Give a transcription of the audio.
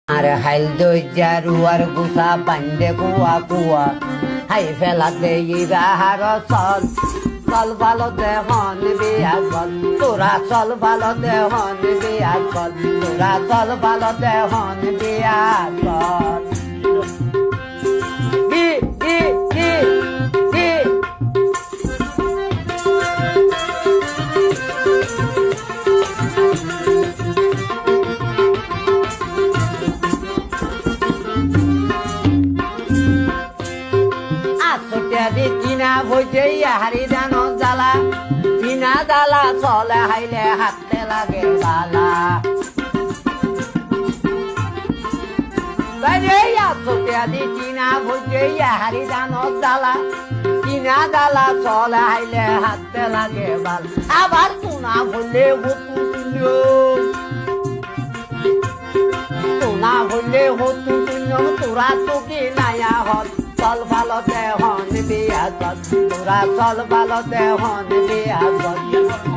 আরে হাইল দইজারু আর গুসা বান্ধে কুয়া কুয়া হাই ফেলাতে ইরাহার চল চল ভালো দেহন বিয়া চল তোরা চল ভালো দেহন বিয়া চল তোরা চল ভালো দেহন বিয়া চল কিনা বইছে হারি দান জ্বালা কিনা জ্বালা চলে হাইলে হাতে লাগে বালা কিনা বইছে হারি দান জ্বালা কিনা জ্বালা চলে হাইলে হাতে লাগে বালা আবার কোনা বললে হতু তুল্য কোনা বললে হতু তুল্য তোরা তো কি নায়া হল চল ভালো দেহন বিয়া চল তোরা চল ভালো দেহন বিয়া চল